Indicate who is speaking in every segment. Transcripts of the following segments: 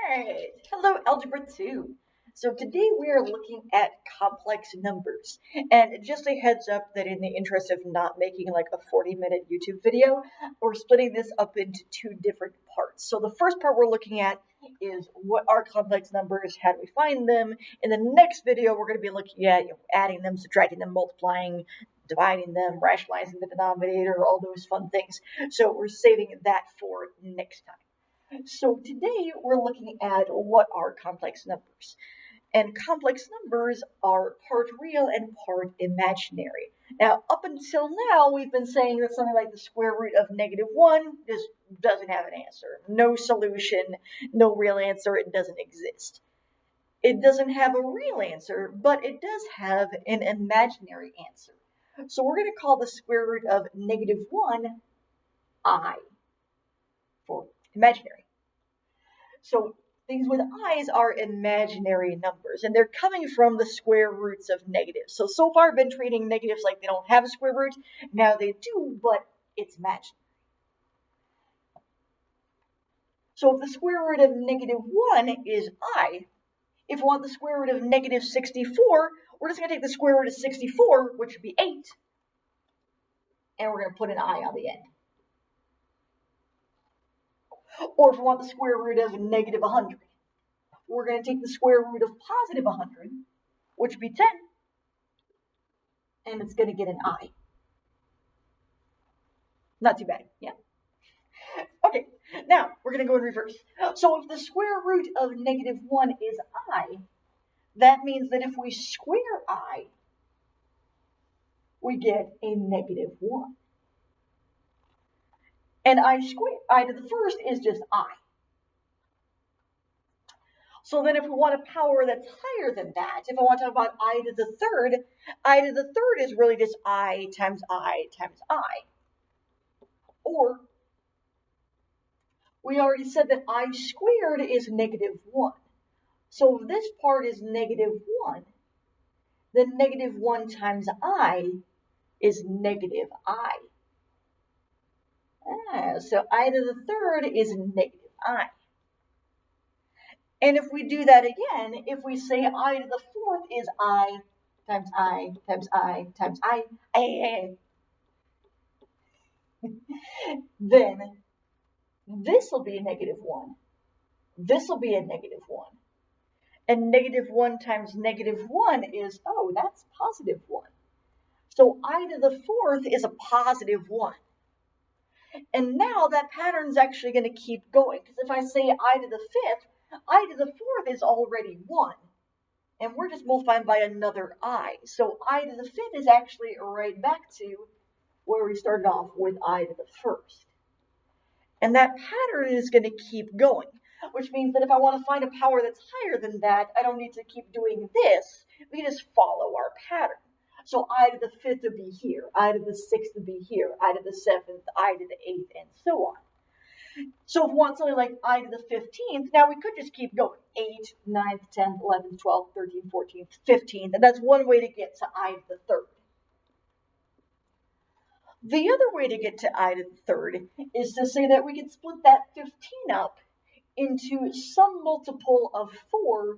Speaker 1: Alright, hello Algebra 2. So today we are looking at complex numbers. And just a heads up that in the interest of not making like a 40-minute YouTube video, we're splitting this up into two different parts. So the first part we're looking at is what are complex numbers, how do we find them. In the next video we're going to be looking at adding them, subtracting them, multiplying, dividing them, rationalizing the denominator, all those fun things. So we're saving that for next time. So today we're looking at what are complex numbers. And complex numbers are part real and part imaginary. Now, up until now, we've been saying that something like the square root of -1 just doesn't have an answer. No solution, no real answer, it doesn't exist. It doesn't have a real answer, but it does have an imaginary answer. So we're going to call the square root of -1 I for imaginary. So things with i's are imaginary numbers, and they're coming from the square roots of negatives. So far I've been treating negatives like they don't have a square root. Now they do, but it's imaginary. So if the square root of -1 is I, if we want the square root of -64, we're just going to take the square root of 64, which would be 8, and we're going to put an I on the end. Or if we want the square root of -100, we're going to take the square root of +100, which would be 10, and it's going to get an I. Not too bad, yeah. Okay, now we're going to go in reverse. So if the square root of -1 is I, that means that if we square I, we get a -1. And I to the first is just I. So then if we want a power that's higher than that, if I want to talk about I to the third is really just I times I times I. Or we already said that I squared is -1. So if this part is -1, then -1 times I is -I. So I to the third is -I. And if we do that again, if we say I to the fourth is I times I times I times I, then this will be a -1. This will be a -1. And -1 times -1 is, oh, that's +1. So I to the fourth is a +1. And now that pattern's actually going to keep going, because if I say I to the fifth, I to the fourth is already 1. And we're just multiplying by another I. So I to the fifth is actually right back to where we started off with I to the first. And that pattern is going to keep going, which means that if I want to find a power that's higher than that, I don't need to keep doing this. We just follow our pattern. So I to the fifth would be here, I to the sixth would be here, I to the seventh, I to the eighth, and so on. So if we want something like I to the 15th, now we could just keep going. 8th, 9th, 10th, 11th, 12th, 13th, 14th, 15th, and that's one way to get to I to the third. The other way to get to I to the third is to say that we can split that 15 up into some multiple of 4,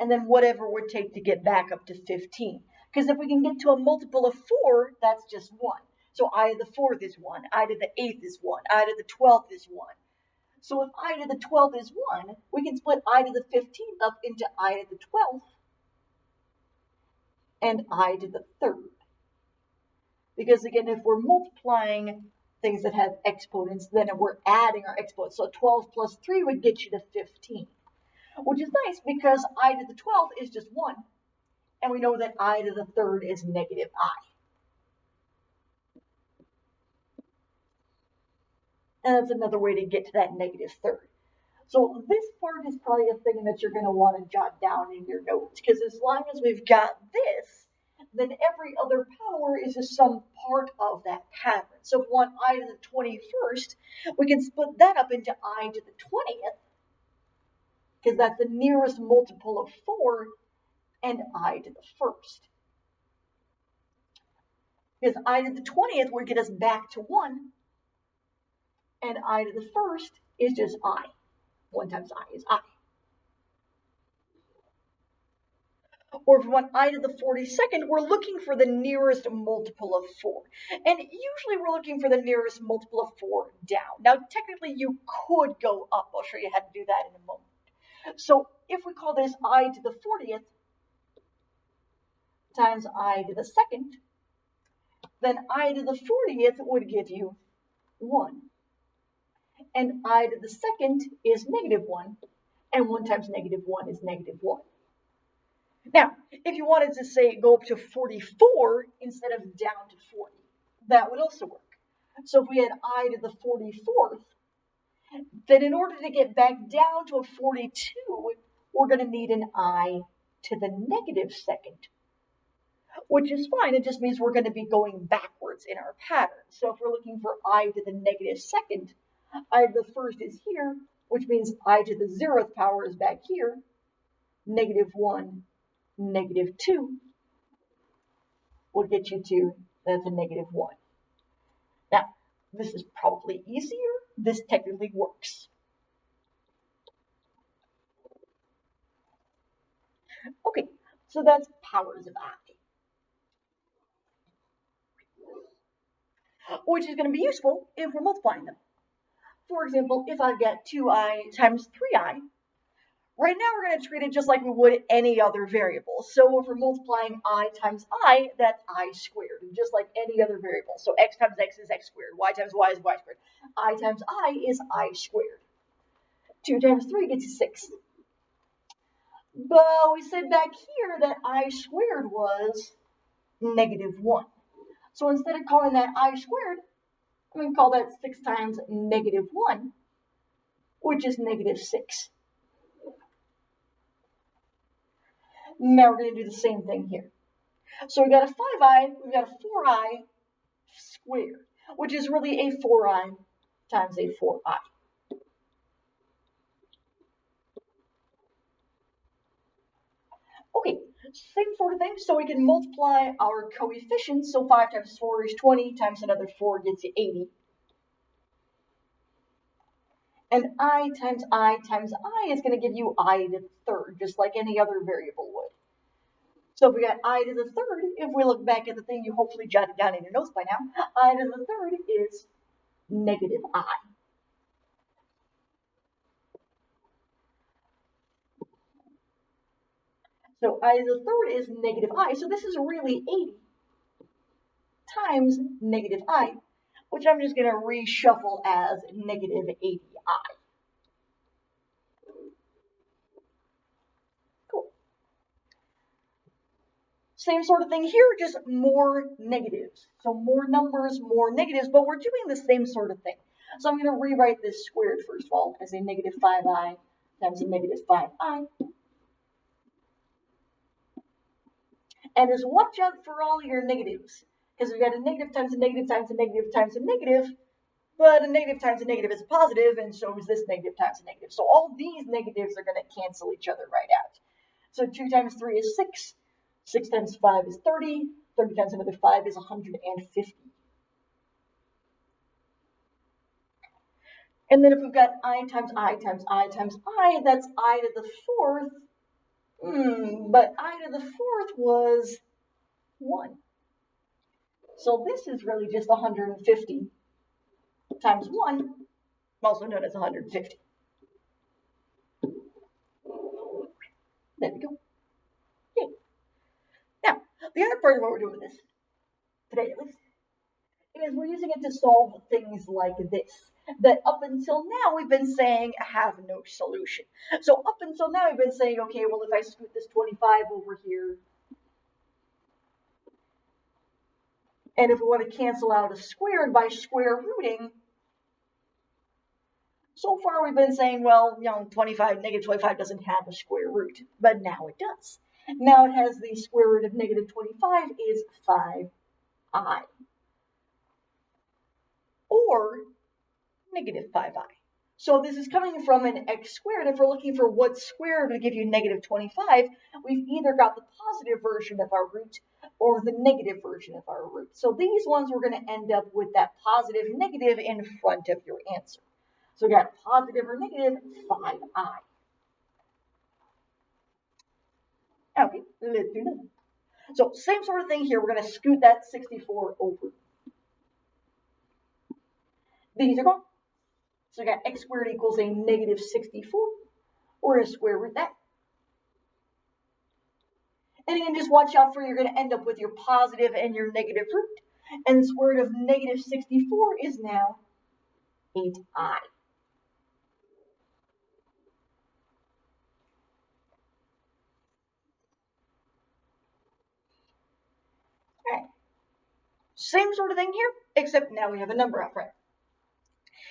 Speaker 1: and then whatever it would take to get back up to 15. Because if we can get to a multiple of 4, that's just 1. So I to the fourth is 1, I to the eighth is 1, I to the 12th is 1. So if I to the 12th is 1, we can split I to the 15th up into I to the 12th and I to the third. Because again, if we're multiplying things that have exponents, then we're adding our exponents. So 12 plus 3 would get you to 15, which is nice because I to the 12th is just 1. And we know that I to the third is -I. And that's another way to get to that -3rd. So this part is probably a thing that you're going to want to jot down in your notes, because as long as we've got this, then every other power is just some part of that pattern. So if we want I to the 21st, we can split that up into I to the 20th, because that's the nearest multiple of 4, and I to the first. Because I to the 20th would get us back to 1, and I to the first is just I. 1 times I is I. Or if we want I to the 42nd, we're looking for the nearest multiple of 4. And usually we're looking for the nearest multiple of 4 down. Now, technically, you could go up. I'll show you how to do that in a moment. So if we call this I to the 40th times I to the 2nd, then I to the 40th would give you 1. And I to the 2nd is -1. And 1 times -1 is -1. Now, if you wanted to say go up to 44 instead of down to 40, that would also work. So if we had I to the 44th, then in order to get back down to a 42, we're going to need an I to the -2nd, which is fine. It just means we're going to be going backwards in our pattern. So if we're looking for I to the -2nd, I to the 1st is here, which means I to the 0th power is back here, -1, -2 will get you to, that's a -1. Now, this is probably easier. This technically works. Okay, so that's powers of I, which is going to be useful if we're multiplying them. For example, if I've got 2I times 3I, right now we're going to treat it just like we would any other variable. So if we're multiplying I times I, that's I squared, just like any other variable. So x times x is x squared, y times y is y squared. I times I is I squared. 2 times 3 gets you 6. But we said back here that I squared was -1. So instead of calling that I squared, I'm going to call that 6 times -1, which is -6. Now we're going to do the same thing here. So we got a 5i, we've got a 4i squared, which is really a 4i times a 4i. Okay, same sort of thing. So we can multiply our coefficients. So 5 times 4 is 20, times another 4 gets you 80. And I times I times I is going to give you I to the 3rd, just like any other variable would. So if we got I to the 3rd, if we look back at the thing you hopefully jotted down in your notes by now, I to the 3rd is -I. So I to the 3rd is -I. So this is really 80 times -I, which I'm just going to reshuffle as -80I. Cool. Same sort of thing here, just more negatives. So more numbers, more negatives, but we're doing the same sort of thing. So I'm going to rewrite this squared first of all as a -5i times a -5i. And just watch out for all your negatives, because we've got a negative times a negative times a negative times a negative, but a negative times a negative is a positive, and so is this negative times a negative. So all these negatives are going to cancel each other right out. So 2 times 3 is 6, 6 times 5 is 30, 30 times another 5 is 150. And then if we've got I times I times I times I, that's I to the 4th. But I to the 4th was 1. So this is really just 150 times 1, also known as 150. There we go. Yay. Now, the other part of what we're doing with this, today at least, is we're using it to solve things like this, that up until now we've been saying have no solution. So up until now we've been saying, okay, well, if I scoot this 25 over here, and if we want to cancel out a squared by square rooting, so far we've been saying, well, -25 doesn't have a square root, but now it does. Now it has the square root of -25 is 5i, or -5i. So this is coming from an x squared. If we're looking for what squared would give you -25, we've either got the positive version of our root or the negative version of our root. So these ones we're going to end up with that positive negative in front of your answer. So we got positive or negative 5i. Okay, let's do this. So same sort of thing here. We're going to scoot that 64 over. These are gone. So we got x squared equals a negative 64. We're going to square root that. And again, just watch out for you're going to end up with your positive and your negative root. And the square root of negative 64 is now 8i. Okay. Same sort of thing here, except now we have a number out front.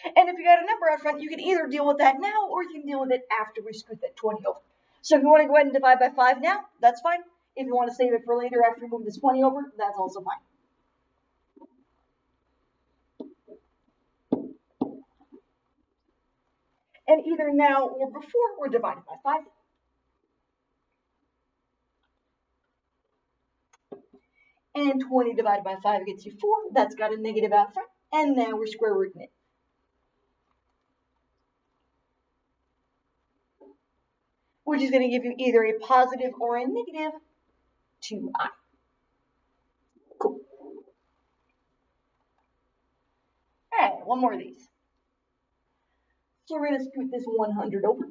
Speaker 1: And if you got a number out front, you can either deal with that now or you can deal with it after we scoot that 20 over. So if you want to go ahead and divide by 5 now, that's fine. If you want to save it for later after we move this 20 over, that's also fine. And either now or before, we're dividing by 5. And 20 divided by 5 gets you 4. That's got a negative out front. And now we're square rooting it. Which is going to give you either a positive or a negative 2i. Cool. All right, one more of these. So we're going to scoot this 100 over.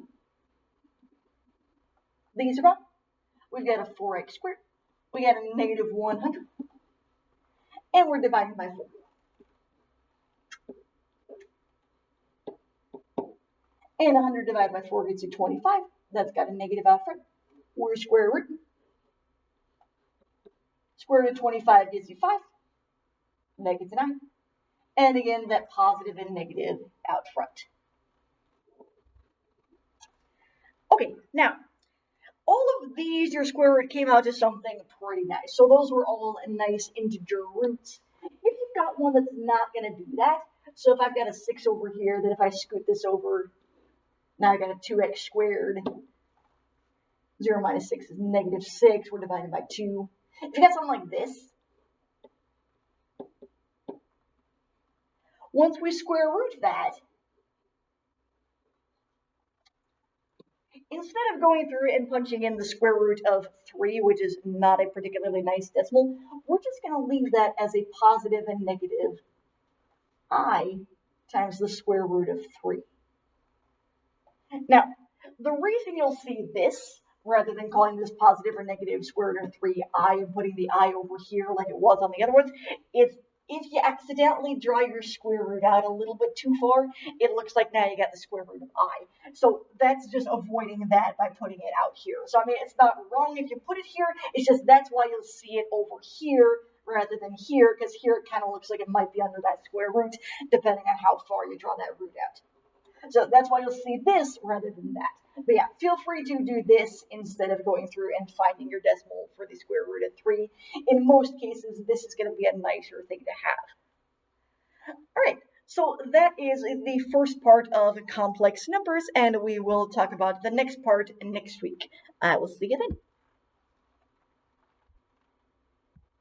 Speaker 1: These are gone. We've got a 4x squared. We got a negative 100. And we're dividing by 4. And 100 divided by 4 gets you 25. That's got a negative out front. We're square rooting. Square root of 25 gives you 5. That gets a 9. And again, that positive and negative out front. Okay, now, all of these, your square root came out to something pretty nice. So those were all nice integer roots. If you've got one that's not going to do that, so if I've got a 6 over here, then if I scoot this over, now I got a 2x squared. 0 minus 6 is negative 6. We're divided by 2. If you got something like this, once we square root that, instead of going through and punching in the square root of 3, which is not a particularly nice decimal, we're just going to leave that as a positive and negative I times the square root of 3. Now, the reason you'll see this, rather than calling this positive or negative square root of 3i and putting the I over here like it was on the other ones, is if you accidentally draw your square root out a little bit too far, it looks like now you got the square root of I. So that's just avoiding that by putting it out here. So I mean, it's not wrong if you put it here, it's just that's why you'll see it over here rather than here, because here it kind of looks like it might be under that square root, depending on how far you draw that root out. So that's why you'll see this rather than that. But yeah, feel free to do this instead of going through and finding your decimal for the square root of 3. In most cases, this is going to be a nicer thing to have. All right, so that is the first part of complex numbers, and we will talk about the next part next week. I will see you then.